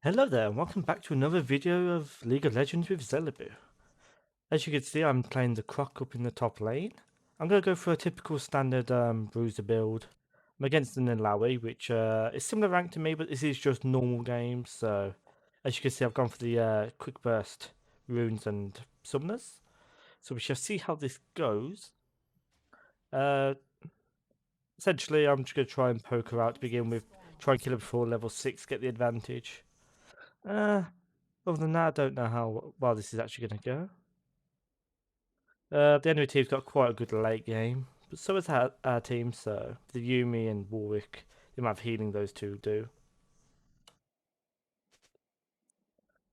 Hello there, and welcome back to another video of League of Legends with Zelebu. As you can see, I'm playing the Croc up in the top lane. I'm going to go for a typical standard bruiser build. I'm against an Alawi, which is similar rank to me, but this is just normal games. So, as you can see, I've gone for the quick burst runes and summoners. So we shall see how this goes. Essentially, I'm just going to try and poke her out to begin with. Try and kill her before level 6, get the advantage. Other than that, I don't know how well this is actually going to go. The enemy team's got quite a good late game, but so has our team, so the Yumi and Warwick, the amount of healing those two do.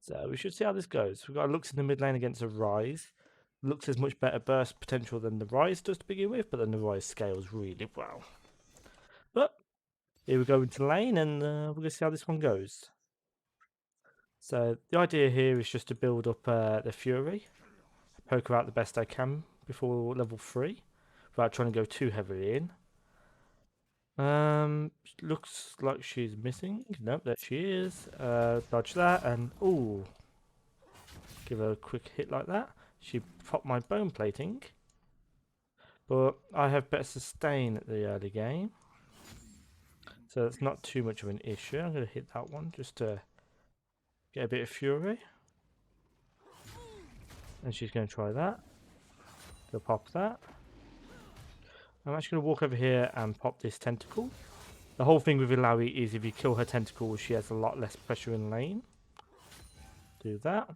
So we should see how this goes. We've got a Lux in the mid lane against a Rise. Lux has much better burst potential than the Rise does to begin with, but then the Rise scales really well. But here we go into lane, and we're going to see how this one goes. So the idea here is just to build up the Fury, poke her out the best I can before level 3, without trying to go too heavily in. Looks like she's missing. Nope, there she is. Dodge that, and ooh, give her a quick hit like that. She popped my bone plating, but I have better sustain at the early game, so it's not too much of an issue. I'm going to hit that one just to get a bit of fury, and she's going to try that. Go pop that. I'm actually going to walk over here and pop this tentacle. The whole thing with Ilawi is if you kill her tentacle, she has a lot less pressure in lane. Do that.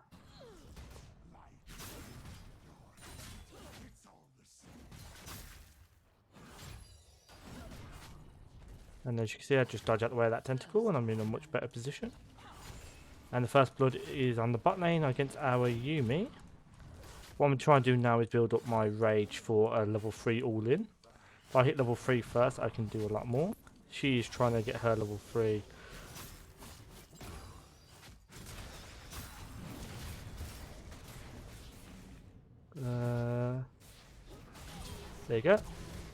And as you can see, I just dodge out the way of that tentacle and I'm in a much better position. And the first blood is on the bot lane against our Yumi. What I'm trying to do now is build up my rage for a level 3 all-in. If I hit level 3 first, I can do a lot more. She is trying to get her level 3. There you go.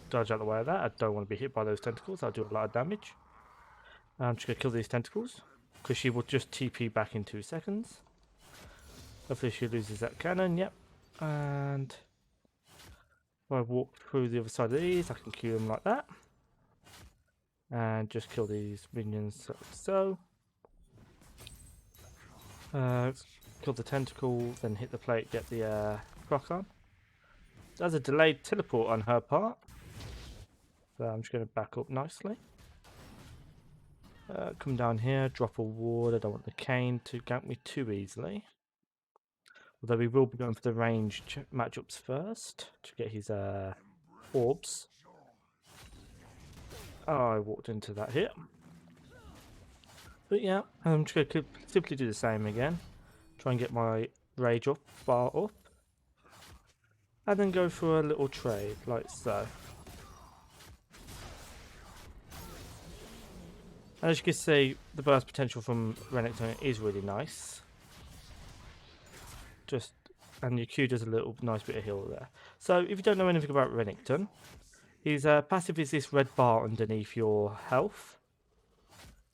Dodge out the way of that. I don't want to be hit by those tentacles. I'll do a lot of damage. I'm just going to kill these tentacles, because she will just TP back in 2 seconds. Hopefully she loses that cannon. Yep. And if I walk through the other side of these, I can kill them like that. And just kill these minions like so. Kill the tentacle, then hit the plate, get the Croc on. There's a delayed teleport on her part. So I'm just going to back up nicely. Come down here, drop a ward. I don't want the cane to gank me too easily. Although we will be going for the ranged matchups first to get his orbs. Oh, I walked into that here. But yeah, I'm just going to simply do the same again. Try and get my rage up, bar up. And then go for a little trade, like so. And as you can see, the burst potential from Renekton is really nice. And your Q does a little nice bit of heal there. So if you don't know anything about Renekton, his passive is this red bar underneath your health.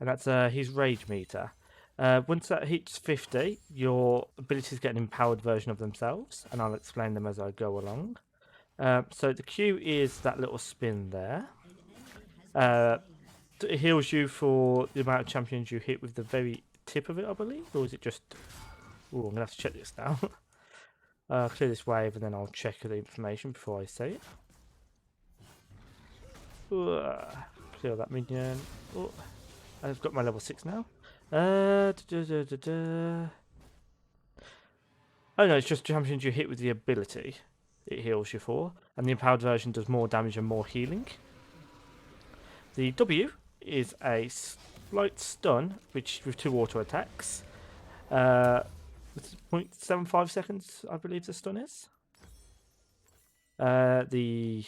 And that's his rage meter. Once that hits 50, your abilities get an empowered version of themselves, and I'll explain them as I go along. So the Q is that little spin there. It heals you for the amount of champions you hit with the very tip of it, I believe, or is it just... Oh, I'm going to have to check this now. Clear this wave and then I'll check the information before I say it. Clear that minion. Oh, I've got my level 6 now. Oh no, it's just champions you hit with the ability it heals you for, and the empowered version does more damage and more healing. The W is a slight stun, which with 2 auto attacks. 0.75 seconds, I believe the stun is. The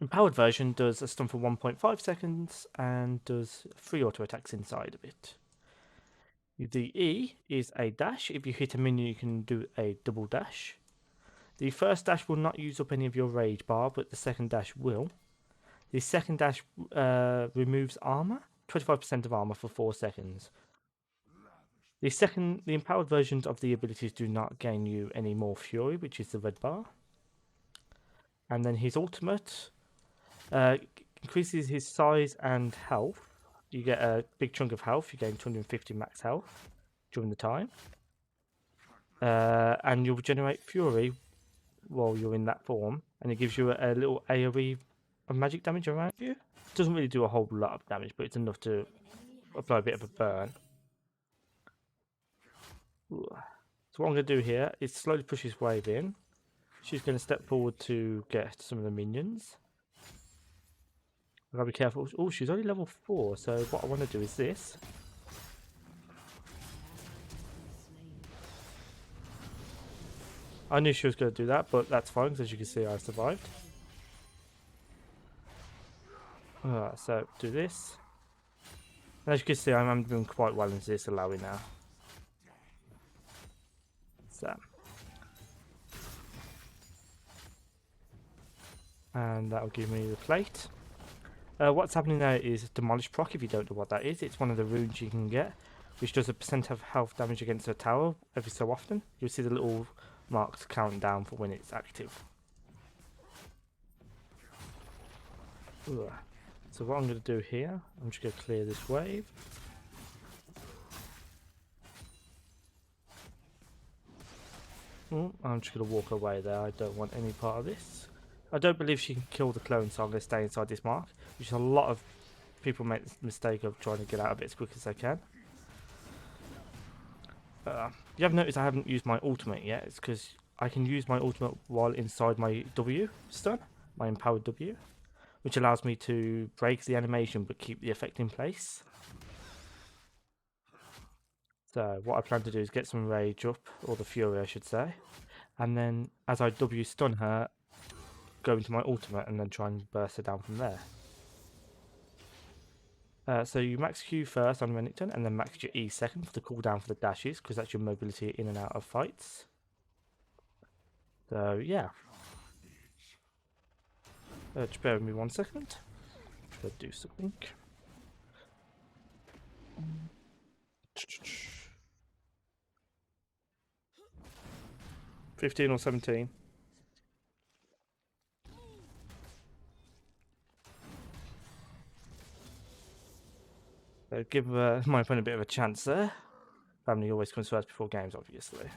empowered version does a stun for 1.5 seconds and does 3 auto attacks inside of it. The E is a dash. If you hit a minion, you can do a double dash. The first dash will not use up any of your rage bar, but the second dash will. The second dash removes armor, 25% of armor for 4 seconds. The empowered versions of the abilities do not gain you any more fury, which is the red bar. And then his ultimate increases his size and health. You get a big chunk of health. You gain 250 max health during the time. And you'll generate fury while you're in that form. And it gives you a little AoE of magic damage around you. It doesn't really do a whole lot of damage, but it's enough to apply a bit of a burn. Ooh. So what I'm going to do here is slowly push his wave in. She's going to step forward to get some of the minions. I've got to be careful. Oh, she's only level 4, so what I want to do is this. I knew she was going to do that, but that's fine, because as you can see I survived. So, do this. And as you can see, I'm doing quite well into this allowing now. So. And that'll give me the plate. What's happening now is Demolish Proc, if you don't know what that is. It's one of the runes you can get, which does a % of health damage against a tower every so often. You'll see the little marks count down for when it's active. Ugh. So what I'm going to do here, I'm just going to clear this wave. I'm just going to walk away there. I don't want any part of this. I don't believe she can kill the clone, so I'm going to stay inside this mark, which a lot of people make the mistake of trying to get out of it as quick as they can. You have noticed I haven't used my ultimate yet. It's because I can use my ultimate while inside my W stun, my empowered W, which allows me to break the animation but keep the effect in place. So what I plan to do is get some rage up, or the fury I should say, and then as I W stun her, go into my ultimate and then try and burst her down from there. So you max Q first on Renekton and then max your E second for the cooldown for the dashes, because that's your mobility in and out of fights. So yeah. Just bear with me 1 second. Should I do something? 15 or 17. So give my opponent a bit of a chance there. Family always comes first before games, obviously.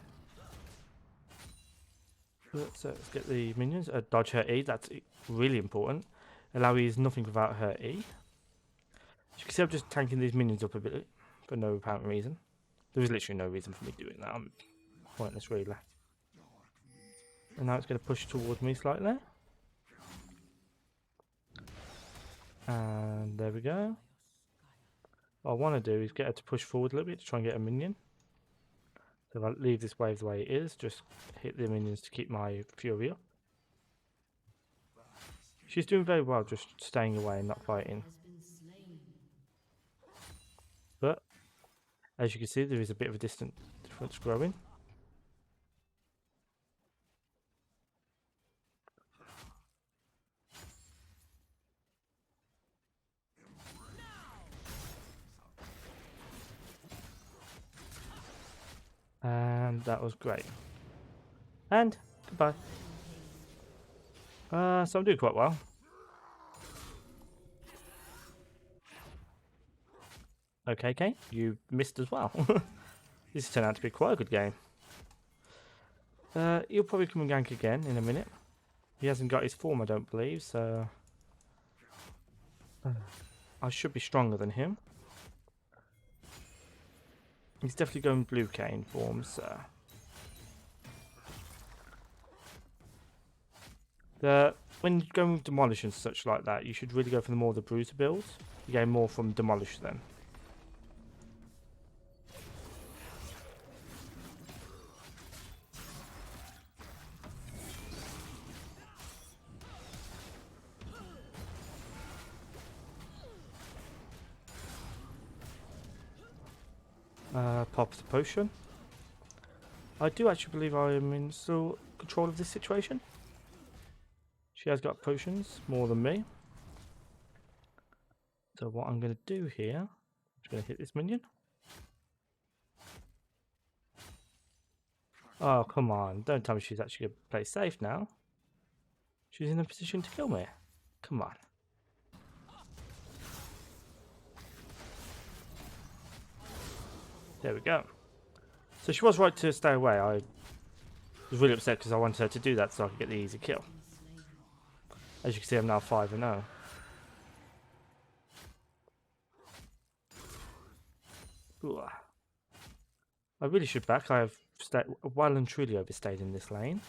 So let's get the minions. Dodge her E, that's really important. Alawi is nothing without her E. As you can see, I'm just tanking these minions up a bit for no apparent reason. There is literally no reason for me doing that. I'm pointless, really. And now it's going to push towards me slightly. And there we go. What I want to do is get her to push forward a little bit to try and get a minion. So if I leave this wave the way it is, just hit the minions to keep my fury up. She's doing very well just staying away and not fighting. But, as you can see, there is a bit of a difference growing. And that was great. And goodbye. So I'm doing quite well. Okay, Kane, you missed as well. This turned out to be quite a good game. He'll probably come and gank again in a minute. He hasn't got his form, I don't believe, so I should be stronger than him. He's definitely going blue Kane form, so when going with Demolish and such like that, you should really go for the more the Bruiser build. You gain more from Demolish then. Pop the potion. I do actually believe I am in still control of this situation. She has got potions, more than me. So what I'm going to do here, I'm just going to hit this minion. Oh, come on. Don't tell me she's actually going to play safe now. She's in a position to kill me. Come on. There we go. So she was right to stay away. I was really upset because I wanted her to do that so I could get the easy kill. As you can see, I'm now 5-0. Ooh. I really should back. I have well and truly overstayed in this lane.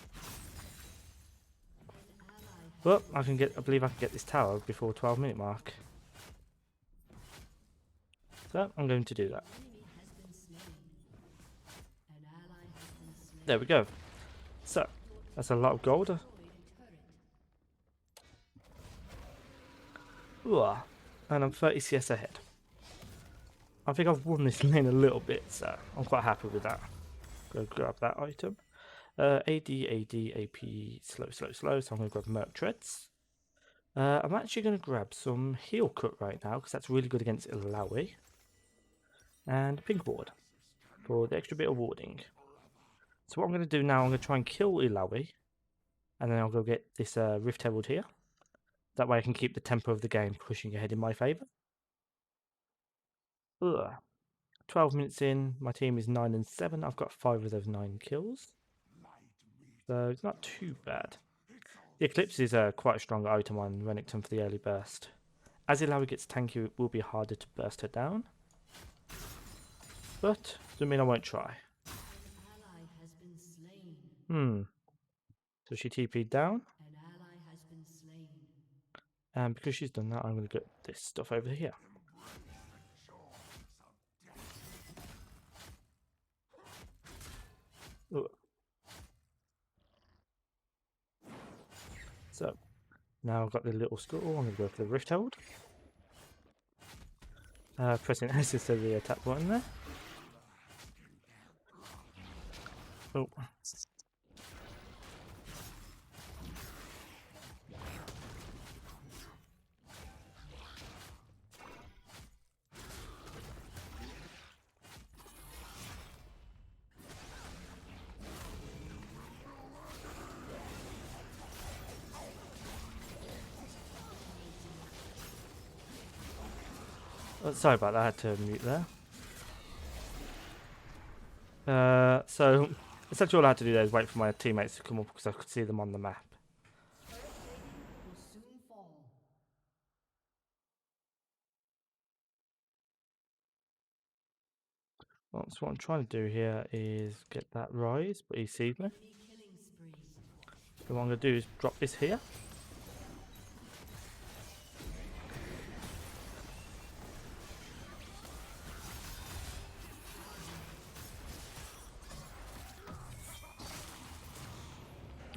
But I believe I can get this tower before 12-minute mark. So I'm going to do that. There we go. So that's a lot of gold. Ooh. And I'm 30 CS ahead. I think I've won this lane a little bit, so I'm quite happy with that. Go grab that item. AD, AP, slow. So I'm going to grab Merc Treads. I'm actually going to grab some Heal Cut right now, because that's really good against Illaoi. And Pink Ward, for the extra bit of warding. So what I'm going to do now, I'm going to try and kill Illaoi. And then I'll go get this Rift Herald here. That way I can keep the tempo of the game pushing ahead in my favour. Ugh. 12 minutes in, my team is 9-7. I've got 5 of those 9 kills. So it's not too bad. The Eclipse is quite a strong item on Renekton for the early burst. As Illaoi gets tanky, it will be harder to burst her down. But doesn't mean I won't try. So she TP'd down. And because she's done that, I'm going to get this stuff over here. Ooh. So now I've got the little scuttle. I'm going to go for the Rift Hold. Pressing S instead of the attack button there. Oh. Oh, sorry about that, I had to mute there. So essentially all I had to do there is wait for my teammates to come up because I could see them on the map. Well, so what I'm trying to do here is get that rise, but he sees me. So what I'm going to do is drop this here.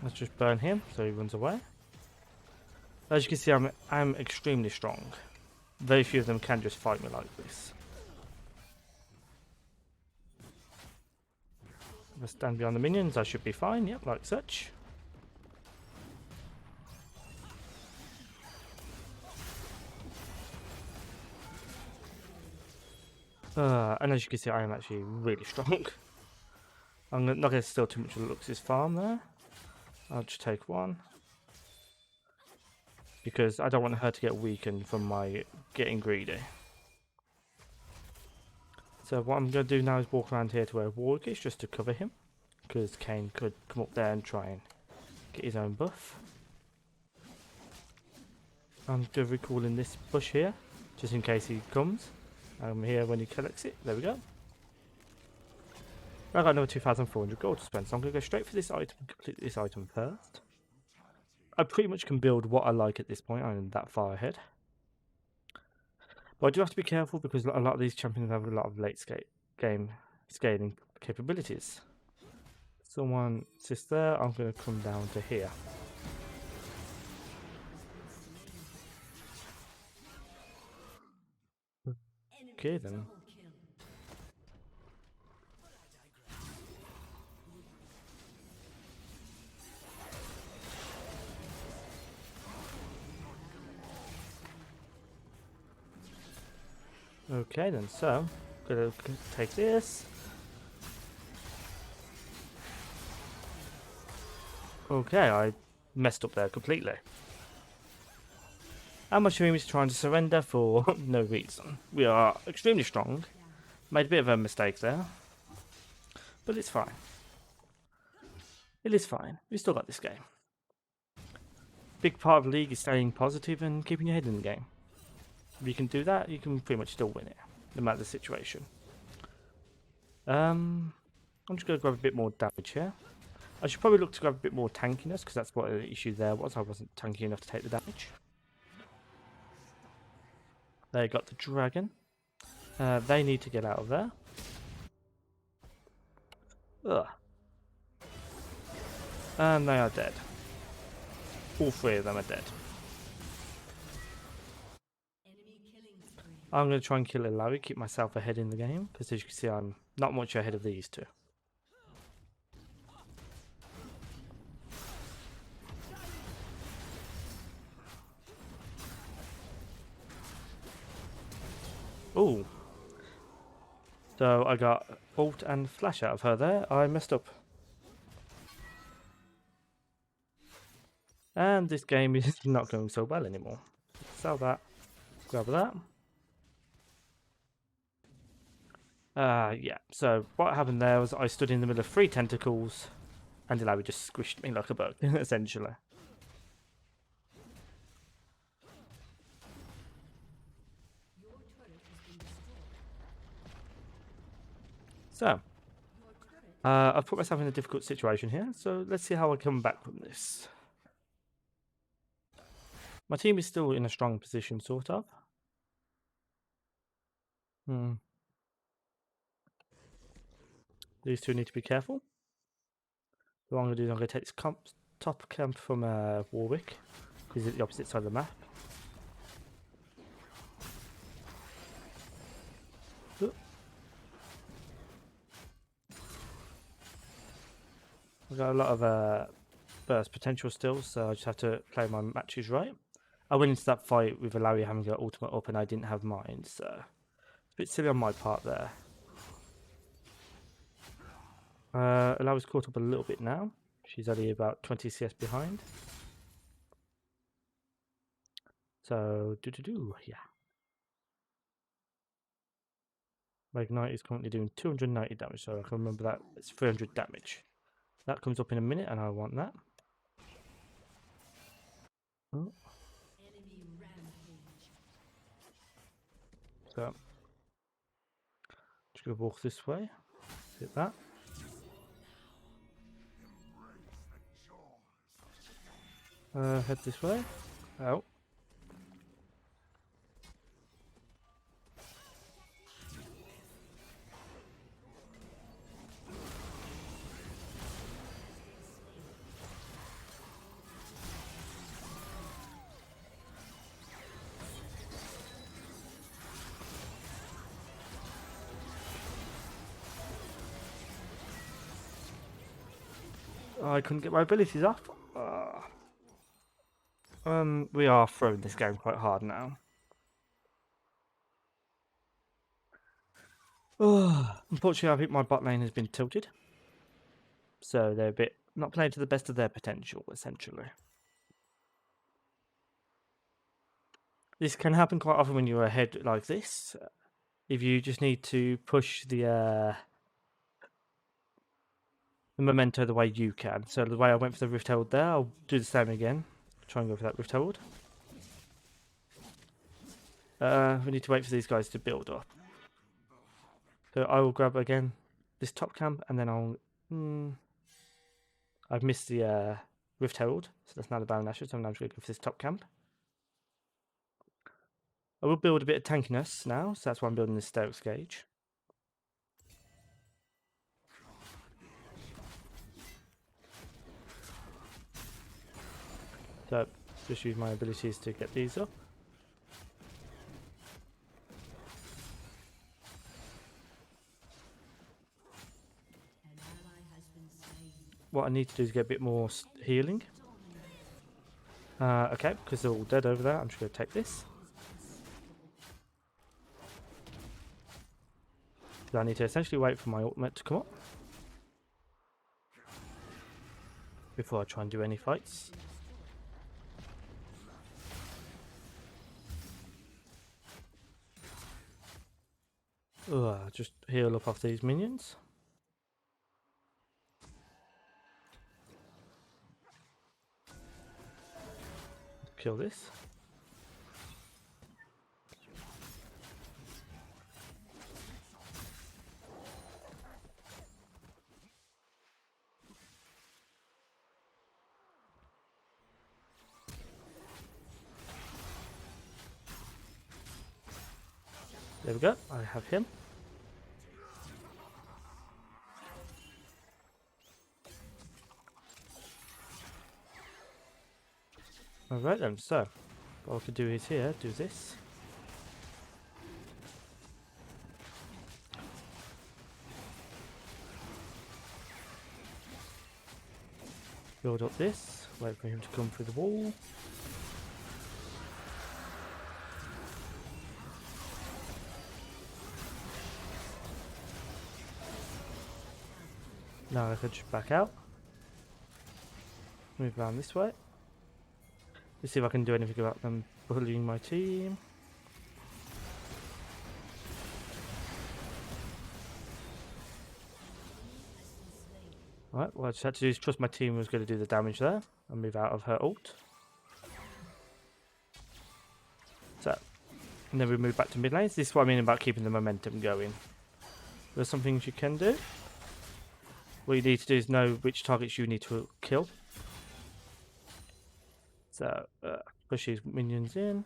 Let's just burn him so he runs away. As you can see, I'm extremely strong. Very few of them can just fight me like this. If I stand behind the minions, I should be fine. Yep, like such. And as you can see, I am actually really strong. I'm not going to steal too much of Lux's farm there. I'll just take one. Because I don't want her to get weakened from my getting greedy. So what I'm going to do now is walk around here to where Warwick is, just to cover him. Because Kane could come up there and try and get his own buff. I'm going to recall in this bush here, just in case he comes. I'm here when he collects it. There we go. I got another 2,400 gold to spend, so I'm going to go straight for this item and complete this item first. I pretty much can build what I like at this point. I'm that far ahead. But I do have to be careful because a lot of these champions have a lot of late game scaling capabilities. Someone sits there, I'm going to come down to here. Okay then. Okay then, so gonna take this. Okay, I messed up there completely. And my team is trying to surrender for no reason. We are extremely strong. Made a bit of a mistake there. But it's fine. It is fine. We still got this game. Big part of the league is staying positive and keeping your head in the game. If you can do that, you can pretty much still win it, no matter the situation. I'm just going to grab a bit more damage here. I should probably look to grab a bit more tankiness, because that's what the issue there was. I wasn't tanky enough to take the damage. They got the dragon. They need to get out of there. Ugh. And they are dead. All three of them are dead. I'm going to try and kill Ilawi, keep myself ahead in the game, because as you can see, I'm not much ahead of these two. Ooh. So I got ult and flash out of her there. I messed up. And this game is not going so well anymore. Sell that. Grab that. Yeah. So what happened there was I stood in the middle of 3 tentacles and Ilawi just squished me like a bug, essentially. So, I've put myself in a difficult situation here, so let's see how I come back from this. My team is still in a strong position, sort of. These two need to be careful. So what I'm going to do is I'm going to take this top camp from Warwick, because it's the opposite side of the map. I've got a lot of burst potential still, so I just have to play my matches right. I went into that fight with Ilawi having her ultimate up and I didn't have mine, so it's a bit silly on my part there. Ilawi's caught up a little bit now. She's only about 20 CS behind. So, yeah. My Ignite is currently doing 290 damage, so I can remember that it's 300 damage. That comes up in a minute and I want that. Oh. So, just gonna walk this way. Hit that. Head this way. Out. I couldn't get my abilities off. We are throwing this game quite hard now. Unfortunately, I think my bot lane has been tilted. So they're a bit not playing to the best of their potential, essentially. This can happen quite often when you're ahead like this. If you just need to push the memento the way you can. So the way I went for the Rift Herald there, I'll do the same again. Try and go for that Rift Herald. We need to wait for these guys to build up. So I will grab again this top camp and then I'll... I've missed the Rift Herald, so that's now the Baron Asher, so I'm now just going to go for this top camp. I will build a bit of tankiness now, so that's why I'm building this Stoics Gauge. So, just use my abilities to get these up. What I need to do is get a bit more healing. Okay, because they're all dead over there, I'm just going to take this. So I need to essentially wait for my ultimate to come up before I try and do any fights. Just heal up off these minions. Kill this. There we go, I have him. Alright then, so what I could do is here, do this. Build up this, wait for him to come through the wall. Now I could just back out. Move around this way. Let's see if I can do anything about them bullying my team. Right, what I just had to do is trust my team was going to do the damage there and move out of her ult. So, and then we move back to mid lanes. This is what I mean about keeping the momentum going. There's some things you can do. What you need to do is know which targets you need to kill. So, push these minions in.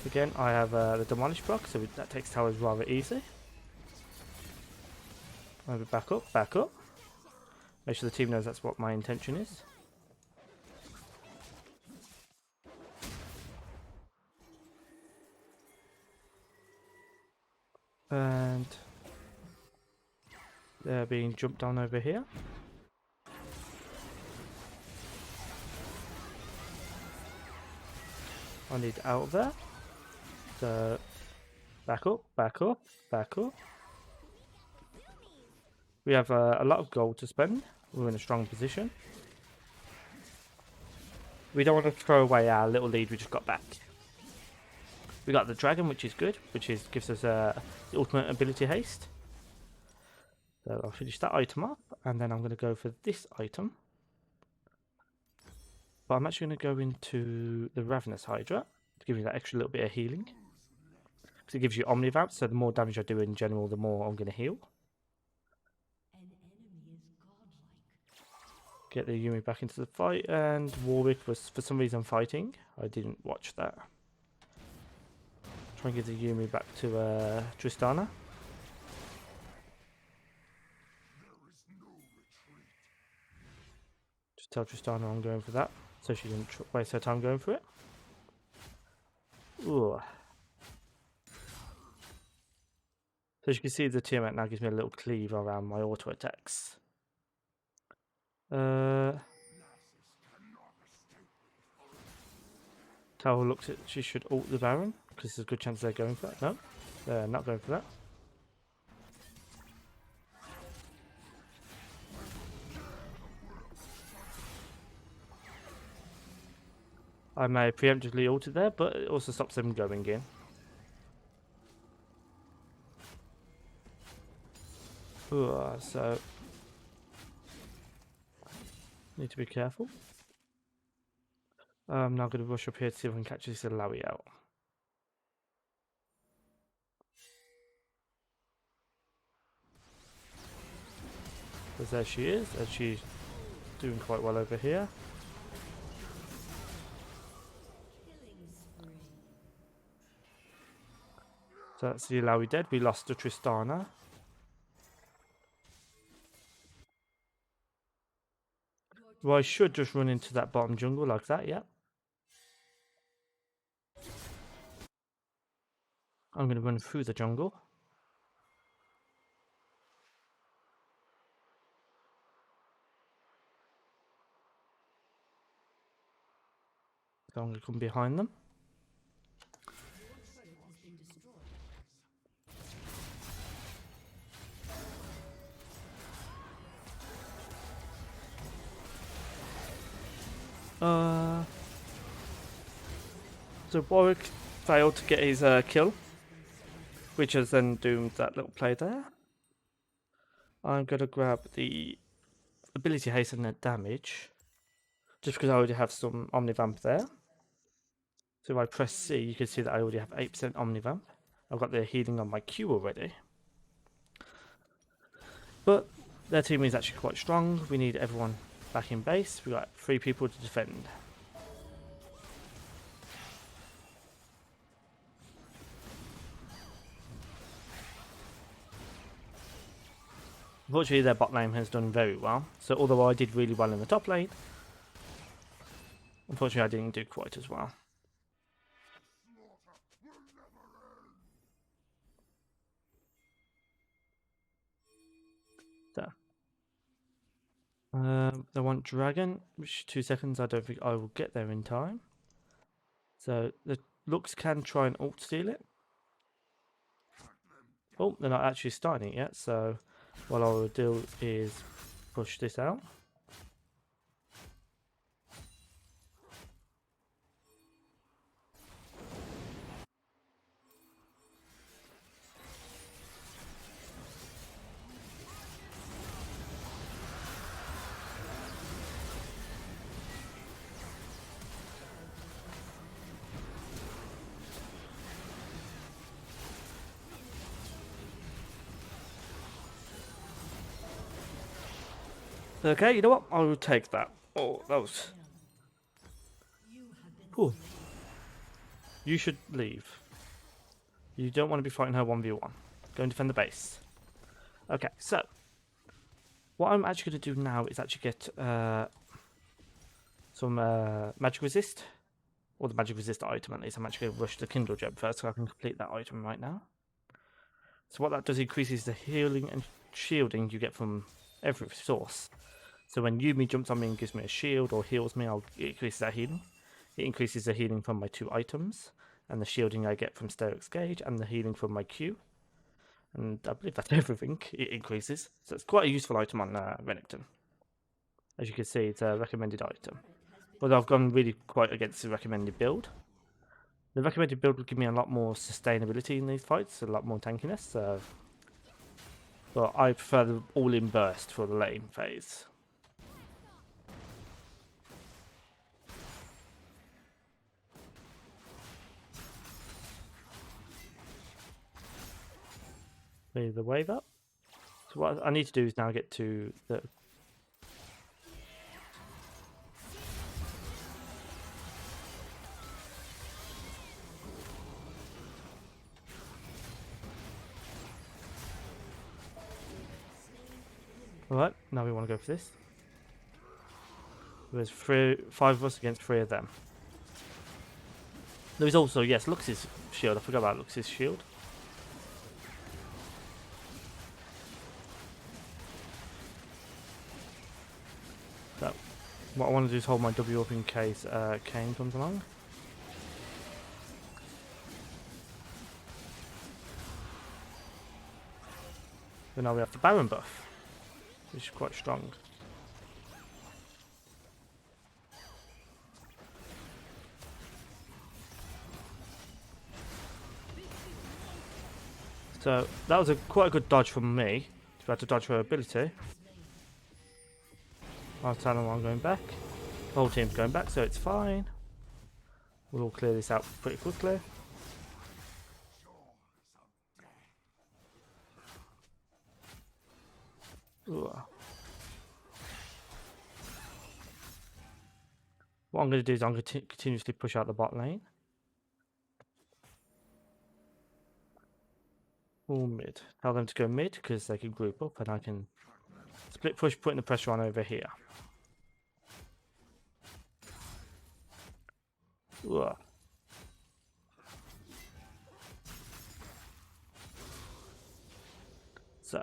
Again, I have the Demolish block, so that takes towers rather easy. Maybe back up, back up. Make sure the team knows that's what my intention is. And they're being jumped on over here. I need out of there. So back up, back up, back up. We have a lot of gold to spend. We're in a strong position. We don't want to throw away our little lead we just got back. We got the dragon, which is good, gives us the ultimate ability haste. So I'll finish that item up, and then I'm going to go for this item. But I'm actually going to go into the Ravenous Hydra to give me that extra little bit of healing. Because it gives you Omnivamp, so the more damage I do in general, the more I'm going to heal. Get the Yumi back into the fight, and Warwick was for some reason fighting. I didn't watch that. Try and give the Yumi back to Tristana. Just tell Tristana I'm going for that, so she didn't waste her time going for it. Ooh. So as you can see, the Tiamat now gives me a little cleave around my auto attacks. Tower looks at she should ult the Baron because there's a good chance they're going for that. No, they're not going for that. I may have preemptively ulted there, but it also stops them going in. Ooh, so need to be careful. I'm now going to rush up here to see if I can catch this Alawi out. Because there she is, and she's doing quite well over here. So that's the Alawi dead. We lost to Tristana. Well, I should just run into that bottom jungle like that, yeah. I'm going to run through the jungle. So I'm going to come behind them. So Warwick failed to get his kill, which has then doomed that little play there. I'm going to grab the ability hasten and damage, just because I already have some Omnivamp there. So if I press C, you can see that I already have 8% Omnivamp. I've got the healing on my Q already. But their team is actually quite strong. We need everyone back in base. We've got 3 people to defend. Unfortunately, their bot lane has done very well. So although I did really well in the top lane, unfortunately I didn't do quite as well. So, they want dragon, which 2 seconds. I don't think I will get there in time. So the Lux can try and ult steal it. Oh, they're not actually starting it yet. So what I will do is push this out. Okay, you know what? I will take that. Oh, that was... Cool. You should leave. You don't want to be fighting her 1v1. Go and defend the base. Okay, so... What I'm actually going to do now is actually get some magic resist. Or the magic resist item at least. I'm actually going to rush the Kindle Gem first so I can complete that item right now. So what that does increases the healing and shielding you get from every source. So when Yumi jumps on me and gives me a shield or heals me, it increases that healing. It increases the healing from my 2 items, and the shielding I get from Steric's Gauge, and the healing from my Q. And I believe that's everything it increases. So it's quite a useful item on Renekton. As you can see, it's a recommended item. But I've gone really quite against the recommended build. The recommended build will give me a lot more sustainability in these fights, a lot more tankiness. So... But I prefer the all-in burst for the lane phase. Leave the wave up. So what I need to do is now get to the... Alright, now we want to go for this. There's 5 of us against 3 of them. There is also, yes, Lux's shield. I forgot about Lux's shield. So, what I want to do is hold my W up in case Kane comes along. Then now we have the Baron buff, which is quite strong. So that was quite a good dodge from me. To have to dodge her ability. I'll tell them I'm going back. The whole team's going back, so it's fine. We'll all clear this out pretty quickly. Ooh. What I'm going to do is I'm going to continuously push out the bot lane. All mid. Tell them to go mid because they can group up and I can split push, putting the pressure on over here. Ooh. So.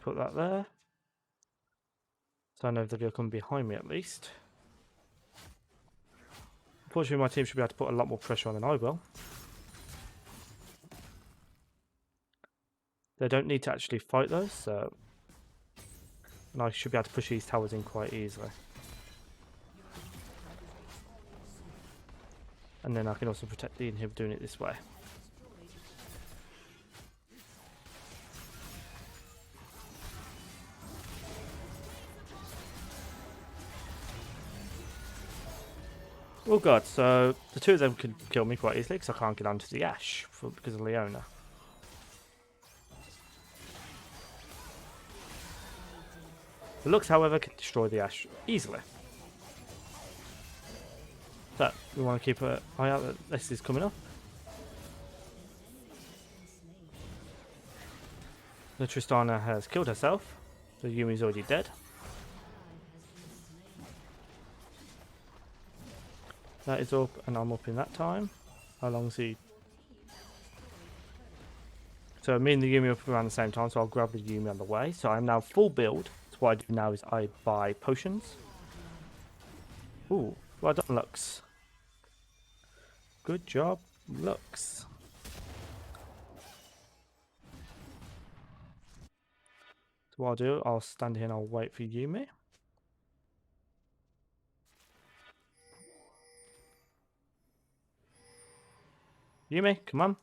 Put that there. So I know they're going to come behind me at least. Unfortunately, my team should be able to put a lot more pressure on than I will. They don't need to actually fight though, so... And I should be able to push these towers in quite easily. And then I can also protect the inhibitor doing it this way. Oh god, so the two of them can kill me quite easily because I can't get onto the Ash because of Leona. The Lux, however, can destroy the Ash easily. So, we want to keep an eye out that this is coming up. The Tristana has killed herself, so Yumi's already dead. That is up, and I'm up in that time. How long is he? So me and the Yumi are up around the same time, so I'll grab the Yumi on the way. So I'm now full build. So what I do now is I buy potions. Ooh, well done, Lux. Good job, Lux. So what I'll do, I'll stand here and I'll wait for Yumi. Yumi, come on.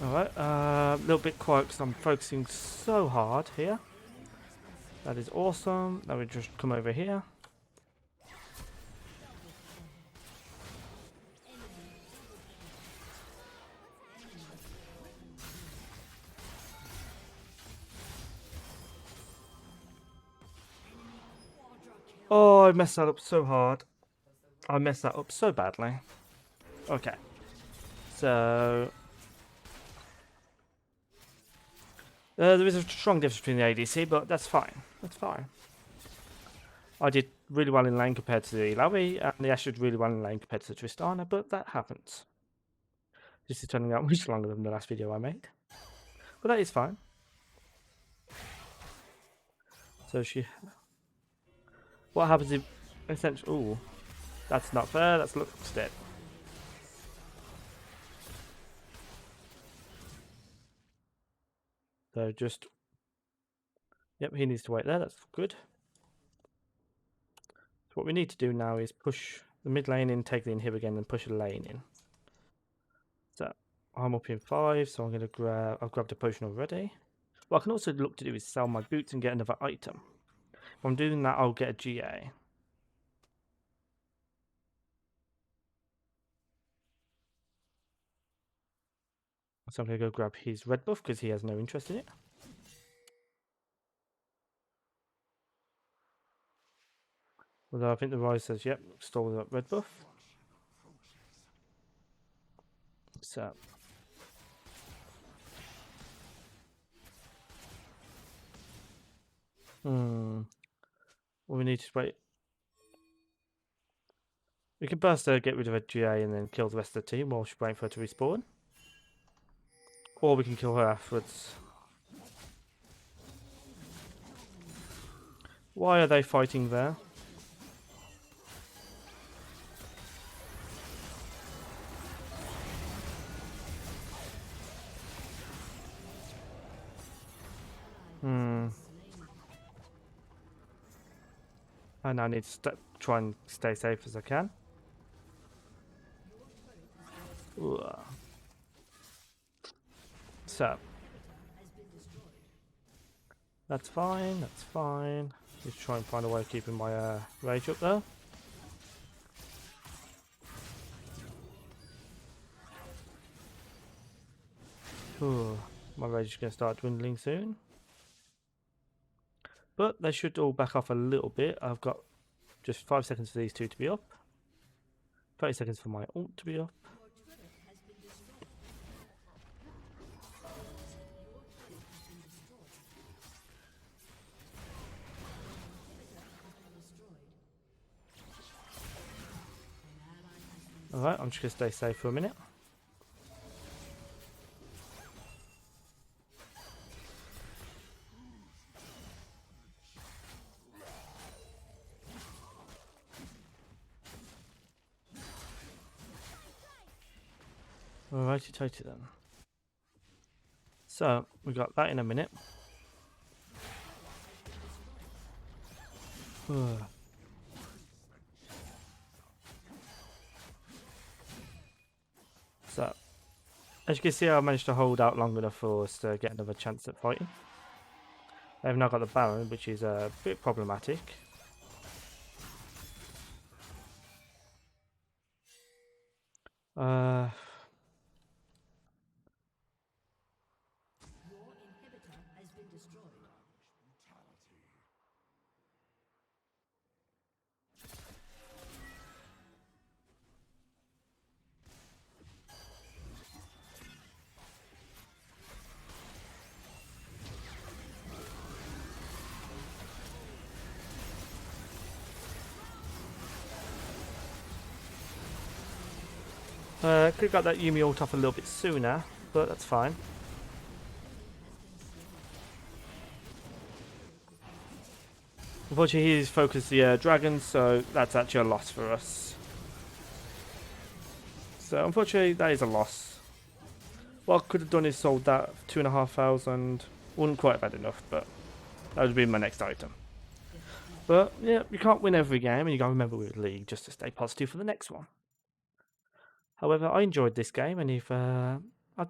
Alright, a little bit quiet because I'm focusing so hard here. That is awesome. Now we just come over here. Oh, I messed that up so hard. I messed that up so badly. Okay. So there is a strong difference between the ADC, but that's fine. That's fine. I did really well in lane compared to the Lavi, and the Ash did really well in lane compared to the Tristana, but that happens. This is turning out much longer than the last video I made. But that is fine. So she... What happens if... Essentially... Ooh. That's not fair. That's Lux dead. So just... Yep, he needs to wait there. That's good. So what we need to do now is push the mid lane in, take the inhib again, and push a lane in. So I'm up in 5, so I'm going to grab... I've grabbed a potion already. What I can also look to do is sell my boots and get another item. If I'm doing that, I'll get a GA. So I'm going to go grab his red buff because he has no interest in it. Although I think the Rise says, yep, stole that red buff. So. Well, we need to wait. We can burst her, get rid of her GA, and then kill the rest of the team while she's waiting for her to respawn. Or we can kill her afterwards. Why are they fighting there? I now need to try and stay safe as I can. Ooh. So. That's fine, that's fine. Just try and find a way of keeping my rage up there. My rage is going to start dwindling soon. But they should all back off a little bit. I've got just 5 seconds for these two to be up. 30 seconds for my ult to be up. Alright, I'm just going to stay safe for a minute. Alrighty, tighty then. So, we got that in a minute. So, as you can see, I managed to hold out long enough for us to get another chance at fighting. They've now got the Baron, which is a bit problematic. Could have got that Yumi ult off a little bit sooner, but that's fine. Unfortunately, he's focused the dragon, so that's actually a loss for us. So, unfortunately, that is a loss. What I could have done is sold that for 2,500. Wouldn't quite have had enough, but that would be my next item. But, yeah, you can't win every game, and you got to remember with League just to stay positive for the next one. However, I enjoyed this game, and if I'd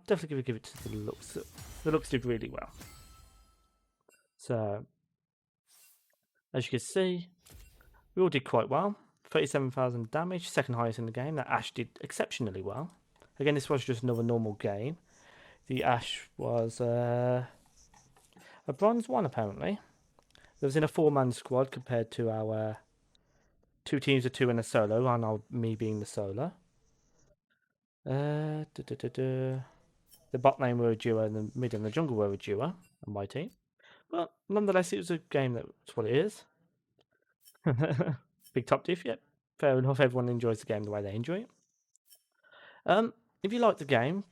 definitely give it to the looks. The looks did really well. So, as you can see, we all did quite well. 37,000 damage, second highest in the game. That Ashe did exceptionally well. Again, this was just another normal game. The Ashe was a bronze 1, apparently. There was in a 4-man squad compared to our 2 teams of 2 and a solo, and me being the solo. The bot lane were a duo, and the mid and the jungle were a duo on my team. But nonetheless, it was a game that's what it is. Big top diff, yep. Fair enough, everyone enjoys the game the way they enjoy it. If you like the game,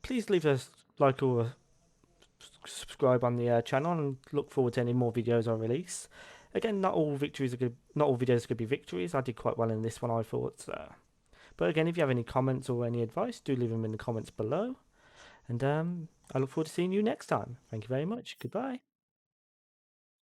please leave a like or subscribe on the channel, and look forward to any more videos I release. Again, not all videos are gonna be victories. I did quite well in this one, I thought. So. But again, if you have any comments or any advice, do leave them in the comments below. And I look forward to seeing you next time. Thank you very much. Goodbye.